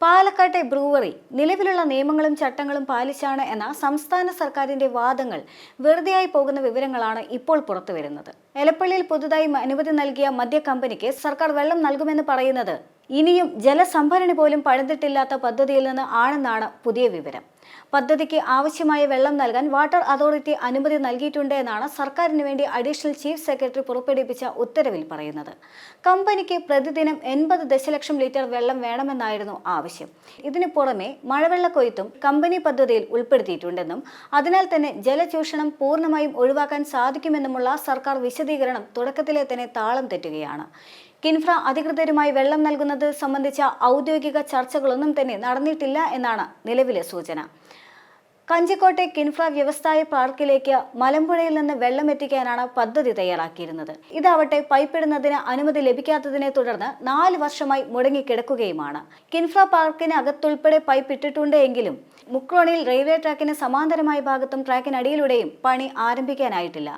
പാലക്കാട്ടെ ബ്രൂവറി നിലവിലുള്ള നിയമങ്ങളും ചട്ടങ്ങളും പാലിച്ചാണ് എന്ന സംസ്ഥാന സർക്കാരിന്റെ വാദങ്ങൾ വെറുതെയായി പോകുന്ന വിവരങ്ങളാണ് ഇപ്പോൾ പുറത്തുവരുന്നത്. എലപ്പള്ളിയിൽ പുതുതായി അനുമതി നൽകിയ മദ്യ കമ്പനിക്ക് സർക്കാർ വെള്ളം നൽകുമെന്ന് പറയുന്നത് ഇനിയും ജലസംഭരണി പോലും പണിതിട്ടില്ലാത്ത പദ്ധതിയിൽ നിന്ന് ആണെന്നാണ് പുതിയ വിവരം. പദ്ധതിക്ക് ആവശ്യമായ വെള്ളം നൽകാൻ വാട്ടർ അതോറിറ്റി അനുമതി നൽകിയിട്ടുണ്ട് എന്നാണ് സർക്കാരിന് വേണ്ടി അഡീഷണൽ ചീഫ് സെക്രട്ടറി പുറപ്പെടുവിപ്പിച്ച ഉത്തരവിൽ പറയുന്നത്. കമ്പനിക്ക് പ്രതിദിനം 80 ദശലക്ഷം ലിറ്റർ വെള്ളം വേണമെന്നായിരുന്നു ആവശ്യം. ഇതിനു പുറമെ മഴവെള്ള കൊയ്ത്തും കമ്പനി പദ്ധതിയിൽ ഉൾപ്പെടുത്തിയിട്ടുണ്ടെന്നും അതിനാൽ തന്നെ ജലചൂഷണം പൂർണ്ണമായും ഒഴിവാക്കാൻ സാധിക്കുമെന്നുമുള്ള സർക്കാർ വിശദീകരണം തുടക്കത്തിലെ തന്നെ താളം തെറ്റുകയാണ്. കിൻഫ്ര അധികൃതരുമായി വെള്ളം നൽകുന്നത് സംബന്ധിച്ച ഔദ്യോഗിക ചർച്ചകളൊന്നും തന്നെ നടന്നിട്ടില്ല എന്നാണ് നിലവിലെ സൂചന. കഞ്ചിക്കോട്ടെ കിൻഫ്ര വ്യവസായ പാർക്കിലേക്ക് മലമ്പുഴയിൽ നിന്ന് വെള്ളം എത്തിക്കാനാണ് പദ്ധതി തയ്യാറാക്കിയിരുന്നത്. ഇതാവട്ടെ പൈപ്പിടുന്നതിന് അനുമതി ലഭിക്കാത്തതിനെ തുടർന്ന് 4 വർഷമായി മുടങ്ങിക്കിടക്കുകയുമാണ്. കിൻഫ്ര പാർക്കിന് അകത്തുൾപ്പെടെ പൈപ്പ് ഇട്ടിട്ടുണ്ട് എങ്കിലും മുക്രോണിൽ റെയിൽവേ ട്രാക്കിന് സമാന്തരമായ ഭാഗത്തും ട്രാക്കിനടിയിലൂടെയും പണി ആരംഭിക്കാനായിട്ടില്ല.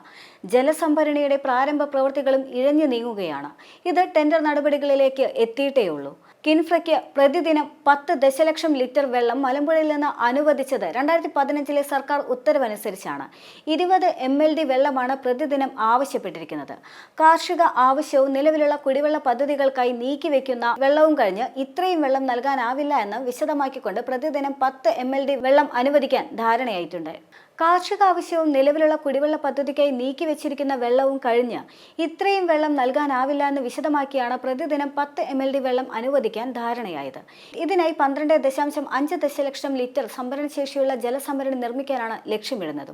ജലസംഭരണിയുടെ പ്രാരംഭ പ്രവൃത്തികളും ഇഴഞ്ഞു നീങ്ങുകയാണ്. ഇത് ടെൻഡർ നടപടികളിലേക്ക് എത്തിയിട്ടേയുള്ളൂ. കിൻഫ്രയ്ക്ക് പ്രതിദിനം 10 ദശലക്ഷം ലിറ്റർ വെള്ളം മലമ്പുഴയിൽ നിന്ന് അനുവദിച്ചത് 2015 സർക്കാർ ഉത്തരവനുസരിച്ചാണ്. 20 MLD വെള്ളമാണ് പ്രതിദിനം ആവശ്യപ്പെട്ടിരിക്കുന്നത്. കാർഷിക ആവശ്യവും നിലവിലുള്ള കുടിവെള്ള പദ്ധതികൾക്കായി നീക്കിവെക്കുന്ന വെള്ളവും കഴിഞ്ഞ് ഇത്രയും വെള്ളം നൽകാനാവില്ല എന്ന് വിശദമാക്കിക്കൊണ്ട് പ്രതിദിനം 10 MLD വെള്ളം അനുവദിക്കാൻ ധാരണയായിട്ടുണ്ട്. കാർഷിക ആവശ്യവും നിലവിലുള്ള കുടിവെള്ള പദ്ധതിക്കായി നീക്കിവെച്ചിരിക്കുന്ന വെള്ളവും കഴിഞ്ഞ് ഇത്രയും വെള്ളം നൽകാനാവില്ല എന്ന് വിശദമാക്കിയാണ് പ്രതിദിനം 10 MLD വെള്ളം അനുവദിക്കാൻ ധാരണയായത്. ഇതിനായി 12.5 ദശലക്ഷം ലിറ്റർ സംഭരണശേഷിയുള്ള ജലസംഭരണി നിർമ്മിക്കാനാണ് ലക്ഷ്യമിടുന്നത്.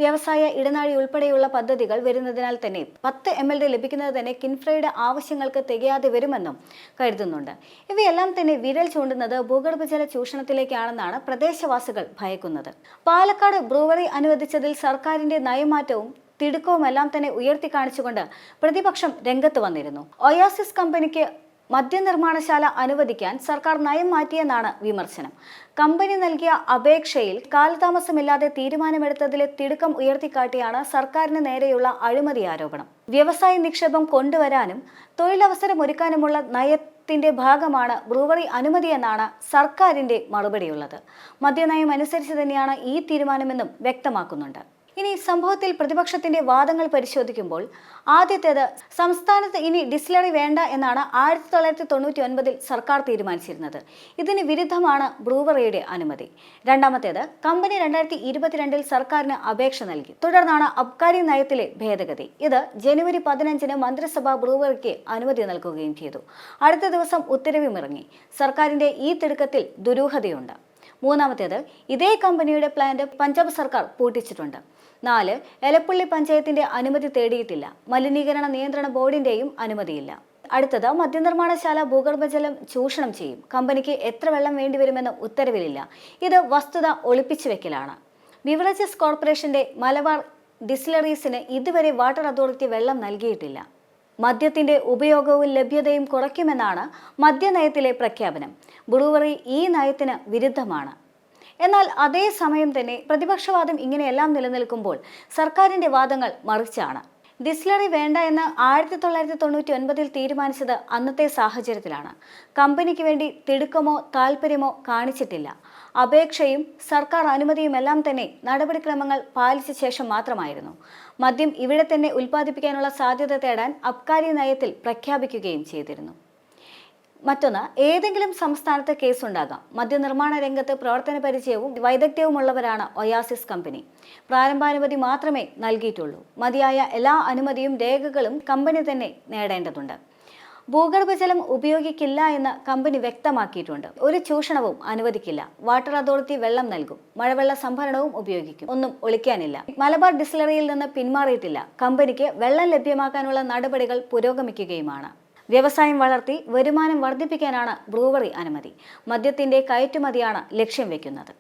വ്യവസായ ഇടനാഴി ഉൾപ്പെടെയുള്ള പദ്ധതികൾ വരുന്നതിനാൽ തന്നെ 10 MLD ലഭിക്കുന്നത് തന്നെ കിൻഫ്രയുടെ ആവശ്യങ്ങൾക്ക് തികയാതെ വരുമെന്നും കരുതുന്നുണ്ട്. ഇവയെല്ലാം തന്നെ വിരൽ ചൂണ്ടുന്നത് ഭൂഗർഭജല ചൂഷണത്തിലേക്കാണെന്നാണ് പ്രദേശവാസികൾ ഭയക്കുന്നത്. പാലക്കാട് ബ്രൂവറി അനുവദിച്ചതിൽ സർക്കാരിന്റെ നയമാറ്റവും തിടുക്കവുമെല്ലാം തന്നെ ഉയർത്തി കാണിച്ചുകൊണ്ട് പ്രതിപക്ഷം രംഗത്ത് വന്നിരുന്നു. ഒയാസിസ് കമ്പനിക്ക് മദ്യനിർമ്മാണശാല അനുവദിക്കാൻ സർക്കാർ നയം മാറ്റിയെന്നാണ് വിമർശനം. കമ്പനി നൽകിയ അപേക്ഷയിൽ കാലതാമസമില്ലാതെ തീരുമാനമെടുത്തതിലെ തിടുക്കം ഉയർത്തിക്കാട്ടിയാണ് സർക്കാരിന് നേരെയുള്ള അഴിമതി ആരോപണം. വ്യവസായ നിക്ഷേപം കൊണ്ടുവരാനും തൊഴിലവസരം ഒരുക്കാനുമുള്ള നയത്തിന്റെ ഭാഗമാണ് ബ്രൂവറി അനുമതി എന്നാണ് സർക്കാരിന്റെ മറുപടിയുള്ളത്. മദ്യനയം അനുസരിച്ച് തന്നെയാണ് ഈ തീരുമാനമെന്നും വ്യക്തമാക്കുന്നുണ്ട്. ഇനി സംഭവത്തിൽ പ്രതിപക്ഷത്തിന്റെ വാദങ്ങൾ പരിശോധിക്കുമ്പോൾ ആദ്യത്തേത്, സംസ്ഥാനത്ത് ഇനി ഡിസ്റ്റിലറി വേണ്ട എന്നാണ് 1999 സർക്കാർ തീരുമാനിച്ചിരുന്നത്. ഇതിന് വിരുദ്ധമാണ് ബ്രൂവറിയുടെ അനുമതി. രണ്ടാമത്തേത്, കമ്പനി 2022 സർക്കാരിന് അപേക്ഷ നൽകി. തുടർന്നാണ് അബ്കാരി നയത്തിലെ ഭേദഗതി. ഇത് ജനുവരി 15 മന്ത്രിസഭ ബ്രൂവറിക്ക് അനുമതി നൽകുകയും ചെയ്തു. അടുത്ത ദിവസം ഉത്തരവുമിറങ്ങി. സർക്കാരിന്റെ ഈ തിടുക്കത്തിൽ ദുരൂഹതയുണ്ട്. മൂന്നാമത്തേത്, ഇതേ കമ്പനിയുടെ പ്ലാന്റ് പഞ്ചാബ് സർക്കാർ പൂട്ടിച്ചിട്ടുണ്ട്. 4, എലപ്പള്ളി പഞ്ചായത്തിന്റെ അനുമതി തേടിയിട്ടില്ല. മലിനീകരണ നിയന്ത്രണ ബോർഡിന്റെയും അനുമതിയില്ല. അടുത്തത്, മദ്യനിർമ്മാണശാല ഭൂഗർഭജലം ചൂഷണം ചെയ്യും. കമ്പനിക്ക് എത്ര വെള്ളം വേണ്ടിവരുമെന്ന് ഉത്തരവിലില്ല. ഇത് വസ്തുത ഒളിപ്പിച്ചു വെക്കലാണ്. ബിവറേജസ് കോർപ്പറേഷന്റെ മലബാർ ഡിസ്റ്റിലറീസിന് ഇതുവരെ വാട്ടർ അതോറിറ്റി വെള്ളം നൽകിയിട്ടില്ല. മദ്യത്തിന്റെ ഉപയോഗവും ലഭ്യതയും കുറയ്ക്കുമെന്നാണ് മദ്യനയത്തിലെ പ്രഖ്യാപനം. ബ്രൂവറി ഈ നയത്തിന് വിരുദ്ധമാണ്. എന്നാൽ അതേസമയം തന്നെ പ്രതിപക്ഷവാദം ഇങ്ങനെയെല്ലാം നിലനിൽക്കുമ്പോൾ സർക്കാരിന്റെ വാദങ്ങൾ മറിച്ചാണ്. ഡിസ്റ്റിലറി വേണ്ട എന്ന് 1999 തീരുമാനിച്ചത് അന്നത്തെ സാഹചര്യത്തിലാണ്. കമ്പനിക്ക് വേണ്ടി തിടുക്കമോ താല്പര്യമോ കാണിച്ചിട്ടില്ല. അപേക്ഷയും സർക്കാർ അനുമതിയുമെല്ലാം തന്നെ നടപടിക്രമങ്ങൾ പാലിച്ച ശേഷം മാത്രമായിരുന്നു. മദ്യം ഇവിടെ തന്നെ ഉൽപ്പാദിപ്പിക്കാനുള്ള സാധ്യത തേടാൻ അബ്കാരി നയത്തിൽ പ്രഖ്യാപിക്കുകയും ചെയ്തിരുന്നു. മറ്റൊന്ന്, ഏതെങ്കിലും സംസ്ഥാനത്ത് കേസുണ്ടാകാം. മദ്യനിർമ്മാണ രംഗത്ത് പ്രവർത്തന പരിചയവും വൈദഗ്ധ്യവുമുള്ളവരാണ് ഒയാസിസ് കമ്പനി. പ്രാരംഭാനുമതി മാത്രമേ നൽകിയിട്ടുള്ളൂ. മതിയായ എല്ലാ അനുമതിയും രേഖകളും കമ്പനി തന്നെ നേടേണ്ടതുണ്ട്. ഭൂഗർഭജലം ഉപയോഗിക്കില്ല എന്ന് കമ്പനി വ്യക്തമാക്കിയിട്ടുണ്ട്. ഒരു ചൂഷണവും അനുവദിക്കില്ല. വാട്ടർ അതോറിറ്റി വെള്ളം നൽകും. മഴവെള്ള സംഭരണവും ഉപയോഗിക്കും. ഒന്നും ഒളിക്കാനില്ല. മലബാർ ഡിസ്റ്റിലറിയിൽ നിന്ന് പിന്മാറിയിട്ടില്ല. കമ്പനിക്ക് വെള്ളം ലഭ്യമാക്കാനുള്ള നടപടികൾ പുരോഗമിക്കുകയുമാണ്. വ്യവസായം വളർത്തി വരുമാനം വർദ്ധിപ്പിക്കാനാണ് ബ്രൂവറി അനുമതി. മദ്യത്തിന്റെ കയറ്റുമതിയാണ് ലക്ഷ്യം വെക്കുന്നത്.